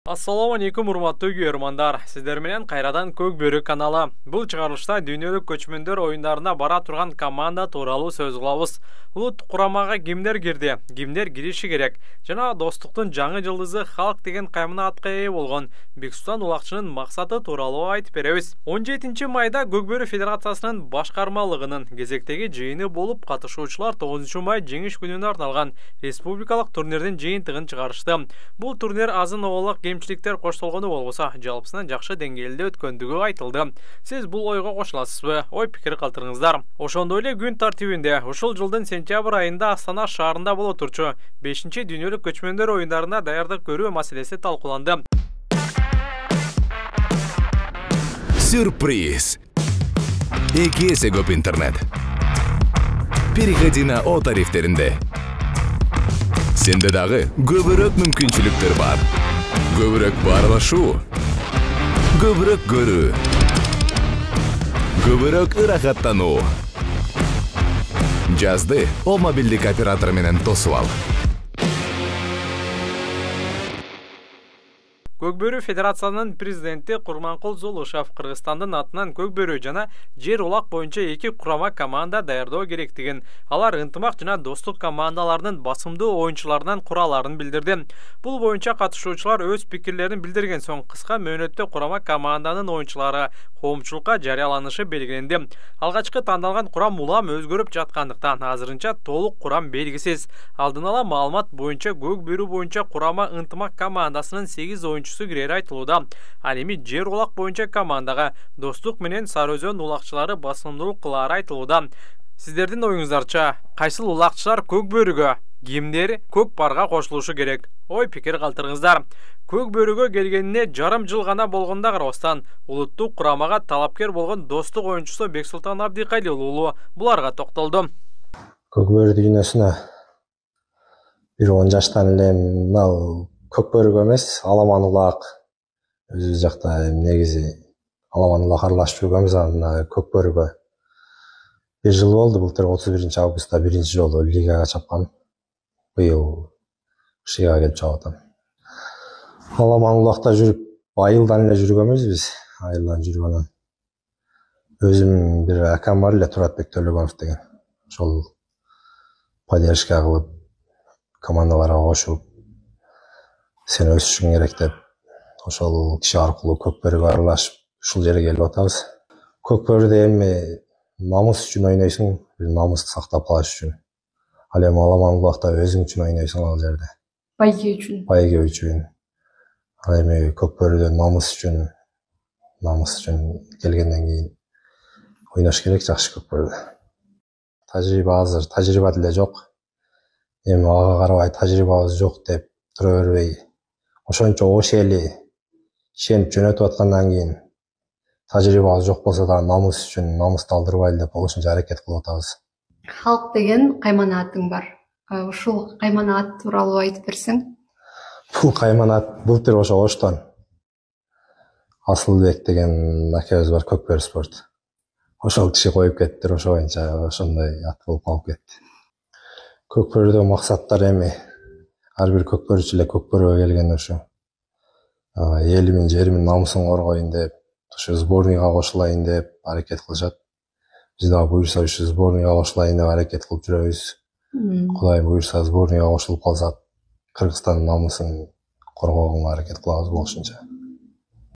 Assalamu alaikum урматтуу көрөрмандар. Сиздер менен кайрадан Көк Бөрү каналы. Бул чыгарылышта дүйнөлүк көчмөндөр оюндарына бара турган команда тууралуу сөз кылабыз. Улут курамага кимдер кирди, кимдер кириши керек? Жана достуктун жаңы жылдызы халк деген каймына атка ээ болгон Бексултан Улакчынын максаты тууралуу айтып беребиз. 17 майда Көк Бөрү Федерациясынын башкармалыгынын кезектеги жыйыны болуп, катышуучулар 9 май жеңиш күнүнө арналган республикалык турнирдин жыйынтыгын чыгарышты. Бул турнир азын оолак кемчиликтер коштолгону болбосо, жалпысынан жакшы деңгээлде өткөндүгү айтылды. Сиз бул ойго кошуласызбы? Ой пикир калтырыңыздар. Ошондой эле күн тартибинде ушул жылдын сентябрь айында Астана шаарында боло турчу 5-дүйнөлүк көчмөндөр оюндарына даярдык көрүү маселеси талкууланды. Сюрприз! Эки эсе көп интернет. Переходи на О тарифтеринде. Сенде дагы көбүрөөк мүмкүнчүлүктөр бар. Көбүрөөк баарлашуу, көбүрөөк көрүү, көбүрөөк ырахаттануу. Жазды О мобилдик оператор менен тосуп ал. Көк Бөрү Федерациянын президенти Курманкул Зулушев Кыргызстандын атынан Көк Бөрү жана жер улак боюнча эки курама команда даярдоо керектигин, алар ынтымак жана достук командалардын басымдуу оюнчуларынан кураларын билдирди. Бул боюнча катышуучулар өз пикирлерин билдирген соң кыска мөөнөттө курама команданын оюнчулары коомчулукка жарыяланышы белгиленди. Алгачкы тандалган курам улам өзгөрүп жаткандыктан азырынча толук курам белгисиз. Алдын ала маалымат боюнча Көк Бөрү боюнча курама ынтымак командасынын 8 оюнчусу кирери айтылууда. Ал эми жер улак боюнча командага Достук менен Сары Өзөн улакчылары басымдуулук кылары айтылууда. Сиздердин оюңуздарча, кайсыл улакчылар Көк Бөрүгө, кимдер Көк Парга кошулушу керек? Ой пикир калтырыңыздар. Көк Бөрүгө келгенине жарым жыл гана болгонда карабастан, улуттук курамага талапкер болгон Достук оюнчусу Бексултан Абдикалил уулу буларга токтолду. Көк Бөрү дүйнөсүнө бир 10 жаштан эле мына Көк Бөрүгө эмес, Аламан Улак өзүбүз жакта негизи Аламан Улак аралашып жүргөнбүз, анан Көк Бөрүгө 1 жыл болду. Былтыр 31 августта биринчи жолу лигага чапкан. Быйыл Шыйга келип чабып атам. Аламан Улакта жүрүп, айылдан эле жүргөнбүз биз. Айылдан жүрүп анан өзүм бир акам бар эле, Туратбек Төлөгөнов деген. Ошол поддержка кылып, командаларга кошуп, сен өсүшүң керек деп, ошол киши аркылуу Көк Бөрүгө аралашып, ушул жерге келип атабыз. Көк Бөрүдө эми намыс үчүн ойнойсуң, бир намысты сактап калыш үчүн. Ал эми Аламан Улакта өзүң үчүн ойнойсуң ал жерде. Байге үчүн. Байге үчүн. Ал эми Көк Бөрүдө намыс үчүн келгенден кийин ойнош керек жакшы Көк Бөрүдө. Тажрыйба деле жок. Эми ага карабай тажрыйбабыз жок деп тура бербей, ошончо ош эли ишенип жөнөтүп аткандан кийин тажрыйбабыз жок болсо да намыс үчүн намысты алдырбайлы деп ошончо аракет кылып атабыз. Халк деген кайманаатың бар. Ушул кайманаат тууралуу айтып берсең? Бул кайманаат былтыр ошо Оштон Асылбек деген акебиз бар, Көк Бөрү спорт. Ошол киши коюп кеттир, ошо боюнча ошондой ат болуп калып кетти. Көк Бөрүдө максаттар эми ар бир көк бөрүчү эле Көк Бөрүгө келгенде ушу элимин, жеримин намысын коргоюн деп, ушу сборныйга кошулайын деп аракет кылышат. Биз дагы буюрса ушу сборныйга кошулайын деп аракет кылып жүрөбүз. Кудай буюрса сборныйга кошулуп калсак, Кыргызстандын намысын коргогонго аракет кылабыз болушунча.